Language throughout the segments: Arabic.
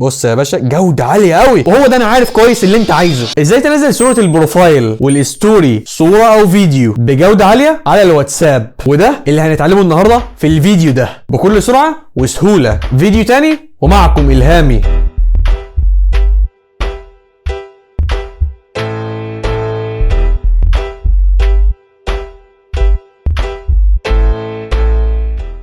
بص يا باشا، جودة عالية قوي، وهو ده انا عارف كويس اللي انت عايزه. ازاي تنزل صورة البروفايل والستوري، صورة او فيديو بجودة عالية على الواتساب، وده اللي هنتعلمه النهاردة في الفيديو ده بكل سرعة وسهولة. فيديو تاني ومعكم إلهامي.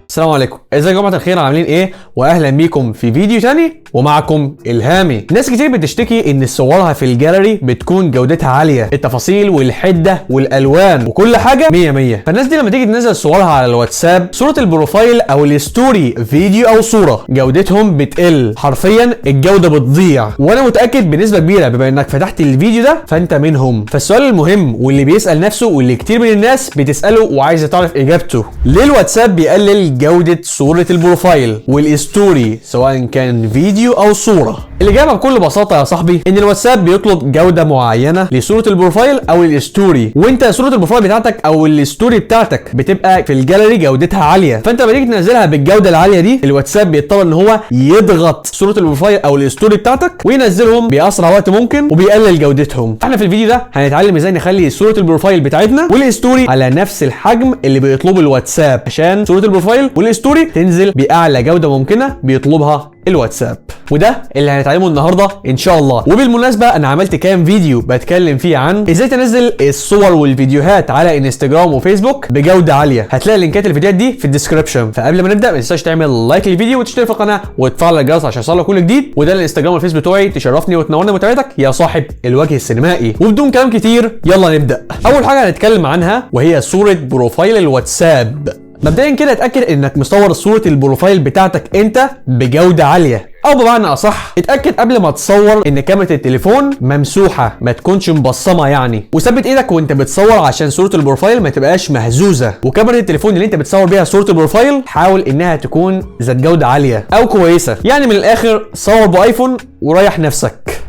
السلام عليكم، ازيكم يا جماعه الخير، عاملين ايه؟ واهلا بيكم في فيديو تاني ومعكم إلهامي. ناس كتير بتشتكي ان صورها في الجاليري بتكون جودتها عاليه، التفاصيل والحده والالوان وكل حاجه 100 فالناس دي لما تيجي تنزل صورها على الواتساب، صوره البروفايل او الستوري، فيديو او صوره، جودتهم بتقل حرفيا، الجوده بتضيع. وانا متاكد بنسبه كبيره بما انك فتحت الفيديو ده فانت منهم. فالسؤال المهم واللي بيسال نفسه واللي كتير من الناس بتساله وعايزه تعرف اجابته، ليه الواتساب بيقلل جودة صورة البروفايل والستوري سواء كان فيديو او صورة؟ الإجابة بكل بساطة يا صاحبي ان الواتساب بيطلب جودة معينة لصورة البروفايل او الستوري، وانت صورة البروفايل بتاعتك او الستوري بتاعتك بتبقى في الجاليري جودتها عالية، فانت لما تيجي تنزلها بالجودة العالية دي الواتساب بيضطر ان هو يضغط صورة البروفايل او الستوري بتاعتك وينزلهم بأسرع وقت ممكن وبيقلل جودتهم. احنا في الفيديو ده هنتعلم ازاي نخلي صورة البروفايل بتاعتنا والستوري على نفس الحجم اللي بيطلبه الواتساب عشان صورة البروفايل والستوري تنزل باعلى جوده ممكنه بيطلبها الواتساب، وده اللي هنتعلمه النهارده ان شاء الله. وبالمناسبه انا عملت كام فيديو بتكلم فيه عن ازاي تنزل الصور والفيديوهات على انستجرام وفيسبوك بجوده عاليه، هتلاقي لينكات الفيديوهات دي في الديسكربشن. فقبل ما نبدا ما تنساش تعمل لايك للفيديو وتشترك في القناه وتفعل الجرس عشان يوصلك كل جديد، وده الانستجرام والفيس بتوعي، تشرفني وتنورني متابعتك يا صاحب الوجه السينمائي. وبدون كلام كتير يلا نبدا. اول حاجه هنتكلم عنها وهي صوره بروفايل الواتساب. مبدئيا كده اتاكد انك مصور صوره البروفايل بتاعتك انت بجوده عاليه، او بمعنى اصح اتاكد قبل ما تصور ان كاميرا التليفون ممسوحه ما تكونش مبصمه يعني، وثبت ايدك وانت بتصور عشان صوره البروفايل ما تبقاش مهزوزه. وكاميرا التليفون اللي انت بتصور بيها صوره البروفايل حاول انها تكون ذات جوده عاليه او كويسه، يعني من الاخر صور بايفون وريح نفسك.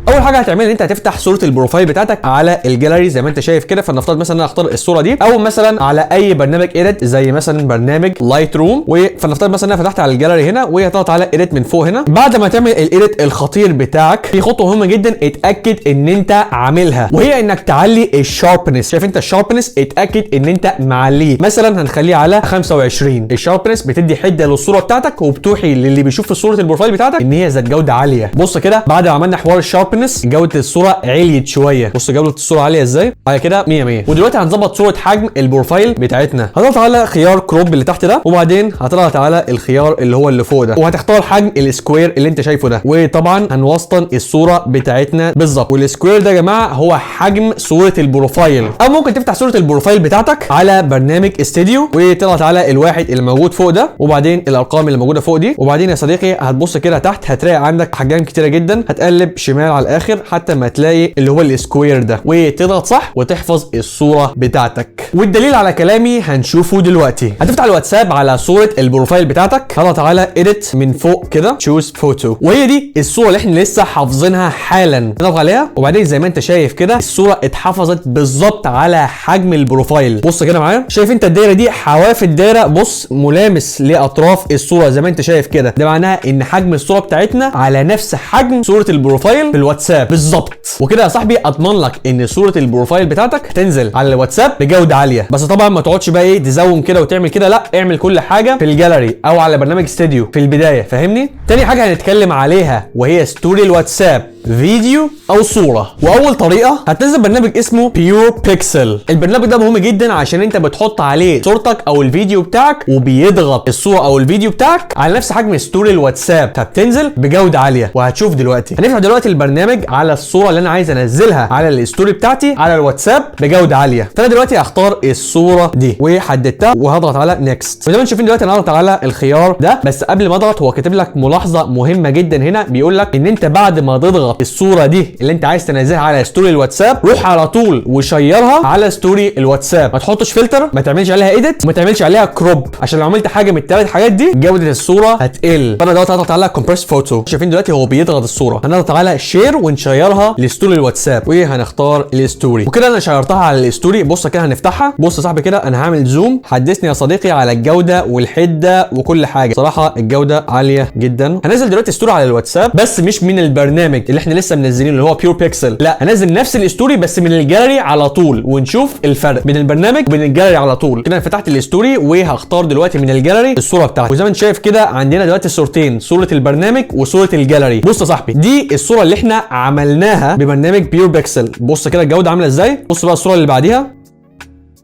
اول حاجه هتعملها ان انت هتفتح صوره البروفايل بتاعتك على الجاليري زي ما انت شايف كده. فلنفترض مثلا انا اختار الصوره دي، او مثلا على اي برنامج ايديت زي مثلا برنامج لايت روم، فلنفترض مثلا انا فتحت على الجاليري هنا وهضغط على ايديت من فوق هنا. بعد ما تعمل الايديت الخطير بتاعك في خطوه مهمه جدا اتاكد ان انت عاملها، وهي انك تعلي الشاربنس. شايف انت الشاربنس؟ اتاكد ان انت معليه، مثلا هنخليه على 25. الشاربنس بتدي حده للصوره بتاعتك وبتوحي للي بيشوف في صوره البروفايل بتاعتك ان هي ذات جوده عاليه. بص كده بعد ما عملنا حوار الشاربنس جوده الصوره عليت شويه. بص جوده الصوره عاليه ازاي على كده 100. ودلوقتي هنظبط صوره حجم البروفايل بتاعتنا. هتضغط على خيار كروب اللي تحت ده، وبعدين هتضغط على الخيار اللي هو اللي فوق ده، وهتختار حجم السكوير اللي انت شايفه ده، وطبعا هنوسطن الصوره بتاعتنا بالظبط. والسكوير ده يا جماعه هو حجم صوره البروفايل. او ممكن تفتح صوره البروفايل بتاعتك على برنامج استوديو وتضغط على الواحد اللي موجود فوق ده، وبعدين الارقام اللي موجوده فوق دي، وبعدين يا صديقي هتبص كده تحت هتلاقي عندك احجام كتيره جدا، هتقلب شمال على الاخر حتى ما تلاقي اللي هو السكوير ده وتضغط صح وتحفظ الصوره بتاعتك. والدليل على كلامي هنشوفه دلوقتي. هتفتح الواتساب على صوره البروفايل بتاعتك، هضغط على ايديت من فوق كده، تشوز فوتو، وهي دي الصوره اللي احنا لسه حافظينها حالا. نضغط عليها وبعدين زي ما انت شايف كده الصوره اتحفظت بالظبط على حجم البروفايل. بص كده معايا، شايف انت الدايره دي حواف الدايره بص ملامس لاطراف الصوره زي ما انت شايف كده، ده معناها ان حجم الصوره بتاعتنا على نفس حجم صوره البروفايل في الواتساب بالظبط. وكده يا صاحبي اضمن لك ان صوره البروفايل بتاعتك تنزل على الواتساب بجوده عاليه. بس طبعا ما تقعدش بقى ايه تزوم كده وتعمل كده، لا اعمل كل حاجه في الجاليري او على برنامج استوديو في البدايه، فاهمني؟ تاني حاجه هنتكلم عليها وهي ستوري الواتساب، فيديو او صوره. واول طريقه هتنزل برنامج اسمه بيور بيكسل. البرنامج ده مهم جدا عشان انت بتحط عليه صورتك او الفيديو بتاعك وبيضغط الصوره او الفيديو بتاعك على نفس حجم ستوري الواتساب، فبتنزل بجوده عاليه. وهتشوف دلوقتي هنفتح دلوقتي البرنامج على الصوره اللي انا عايز انزلها على الستوري بتاعتي على الواتساب بجوده عاليه. فانا دلوقتي هختار الصوره دي وحددتها وهضغط على نيكست. وزي ما انتم شايفين دلوقتي انا هضغط على الخيار ده، بس قبل ما اضغط هو كاتب لك ملاحظه مهمه جدا هنا، بيقول لك ان انت بعد ما تضغط اضغط الصوره دي اللي انت عايز تنزلها على ستوري الواتساب، روح على طول وشيرها على ستوري الواتساب. ما تحطش فلتر، ما تعملش عليها ايديت، وما تعملش عليها كروب، عشان لو عملت حاجه من الثلاث حاجات دي جوده الصوره هتقل. فانا دلوقتي هضغط على كومبريس فوتو، شايفين دلوقتي هو بيضغط الصوره. هنضغط على شير ونشيرها لستوري الواتساب، وهنختار الستوري. وكده انا شيرتها على الستوري. بص كده هنفتحها. بص يا صاحبي كده انا هعمل زوم، حدثني يا صديقي على الجوده والحده وكل حاجه. صراحه الجوده عاليه جدا. هنزل دلوقتي ستوري على الواتساب، بس مش من البرنامج اللي احنا لسه منزلينه اللي هو بيور بيكسل، لا هنزل نفس الستوري بس من الجاليري على طول، ونشوف الفرق بين البرنامج وبين الجاليري على طول. كده انا فتحت الستوري وهختار دلوقتي من الجاليري الصوره بتاعتي. وزي ما انت شايف كده عندنا دلوقتي صورتين، صوره البرنامج وصوره الجاليري. بص يا صاحبي دي الصوره اللي احنا عملناها ببرنامج بيور بيكسل. بص كده الجوده عامله ازاي. بص بقى الصوره اللي بعديها،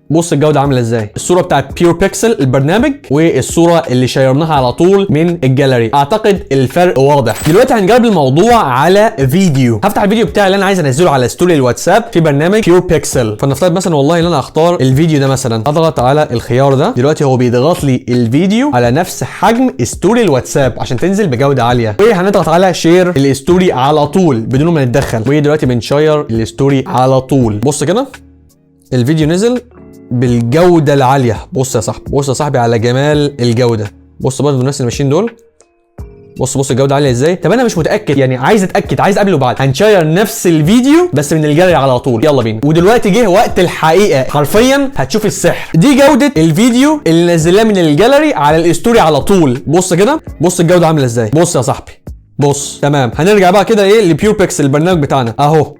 بص الجوده عامله ازاي. الصوره بتاعت بيور بيكسل البرنامج والصوره اللي شيرناها على طول من الجاليري. اعتقد الفرق واضح. دلوقتي هنجرب الموضوع على فيديو. هفتح الفيديو بتاعي اللي انا عايز انزله على ستوري الواتساب في برنامج بيور بيكسل. فنفترض مثلا والله ان انا هختار الفيديو ده مثلا، اضغط على الخيار ده. دلوقتي هو بيضغط لي الفيديو على نفس حجم ستوري الواتساب عشان تنزل بجوده عاليه. وهنضغط على شير الستوري على طول بدون ما نتدخل. ودلوقتي بنشير الستوري على طول. بص كده الفيديو نزل بالجوده العاليه. بص يا صاحبي، بص يا صاحبي على جمال الجوده. بص برضه الناس اللي ماشيين دول، بص الجوده عاليه ازاي. طب انا مش متاكد، يعني عايز اتاكد، عايز قبل وبعد. هنشير نفس الفيديو بس من الجاليري على طول. يلا بينا. ودلوقتي جه وقت الحقيقه، حرفيا هتشوف السحر. دي جوده الفيديو اللي نزلناه من الجاليري على الستوري على طول. بص كده، بص الجوده عامله ازاي. بص يا صاحبي، بص تمام. هنرجع بقى كده ايه لبيور بيكسل البرنامج بتاعنا اهو.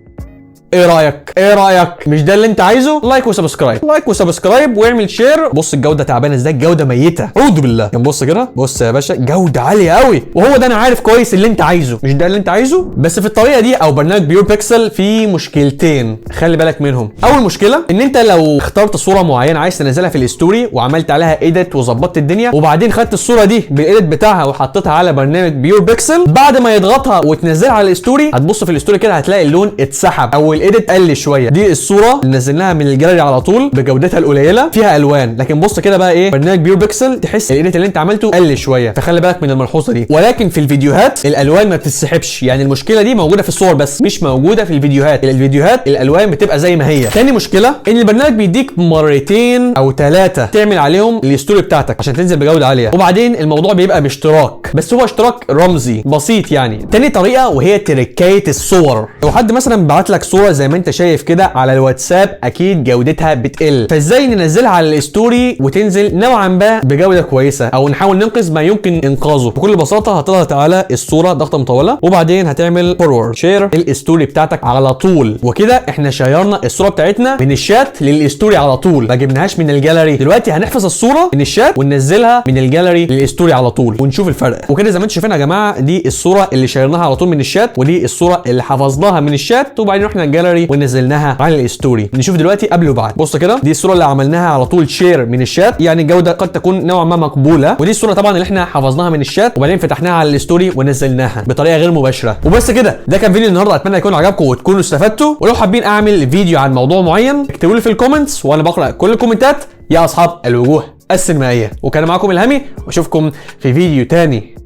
ايه رايك؟ ايه رايك؟ مش ده اللي انت عايزه؟ لايك وسبسكرايب، لايك وسبسكرايب واعمل شير. بص الجوده تعبانه ازاي، الجوده ميته اعوذ بالله. بص كده، بص يا باشا جوده عاليه قوي. وهو ده انا عارف كويس اللي انت عايزه، مش ده اللي انت عايزه. بس في الطريقه دي او برنامج بيور بيكسل في مشكلتين خلي بالك منهم. اول مشكله ان انت لو اخترت صوره معينه عايز تنزلها في الستوري وعملت عليها ايديت وظبطت الدنيا، وبعدين خدت الصوره دي بالايديت بتاعها وحطيتها على برنامج بيور بيكسل، بعد ما يضغطها وتنزلها على الستوري هتبص في الستوري كده هتلاقي اللون اتسحب او الايديت قل شويه. دي الصوره اللي نزلناها من الجاليري على طول بجودتها القليله فيها الوان، لكن بص كده بقى ايه برنامج بيور بيكسل تحس الايديت اللي انت عملته قل شويه، فخلي بالك من الملحوظه دي. ولكن في الفيديوهات الالوان ما بتتسحبش، يعني المشكله دي موجوده في الصور بس مش موجوده في الفيديوهات. الفيديوهات الالوان بتبقى زي ما هي. تاني مشكله ان البرنامج بيديك مرتين او ثلاثه تعمل عليهم الستوري بتاعتك عشان تنزل بجوده عاليه، وبعدين الموضوع بيبقى باشتراك بس هو اشتراك رمزي بسيط يعني. تاني طريقه وهي تركايه الصور. لو حد مثلا بعت لك صوره زي ما انت شايف كده على الواتساب اكيد جودتها بتقل، فازاي ننزلها على الستوري وتنزل نوعا ما بجوده كويسه او نحاول ننقذ ما يمكن انقاذه؟ بكل بساطه هتضغط على الصوره ضغطه مطوله وبعدين هتعمل فورورد شير الستوري بتاعتك على طول، وكده احنا شيرنا الصوره بتاعتنا من الشات للستوري على طول، ما جبناهاش من الجاليري. دلوقتي هنحفظ الصوره من الشات وننزلها من الجاليري للستوري على طول ونشوف الفرق. وكده زي ما انتم شايفين يا جماعه دي الصوره اللي شيرناها على طول من الشات، ودي الصوره اللي حفظناها من الشات وبعدين رحنا الجاليري ونزلناها على الستوري. نشوف دلوقتي قبل وبعد. بص كده دي الصوره اللي عملناها على طول شير من الشات، يعني الجوده قد تكون نوعا ما مقبوله، ودي الصوره طبعا اللي احنا حفظناها من الشات وبعدين فتحناها على الستوري ونزلناها بطريقه غير مباشره. وبس كده، ده كان فيديو النهارده، اتمنى يكون عجبكم وتكونوا استفدتوا. ولو حابين اعمل فيديو عن موضوع معين اكتبوا لي في الكومنتس وانا بقرا كل الكومنتات يا اصحاب الوجوه السينمائيه. وكان معاكم الهامي واشوفكم في فيديو تاني.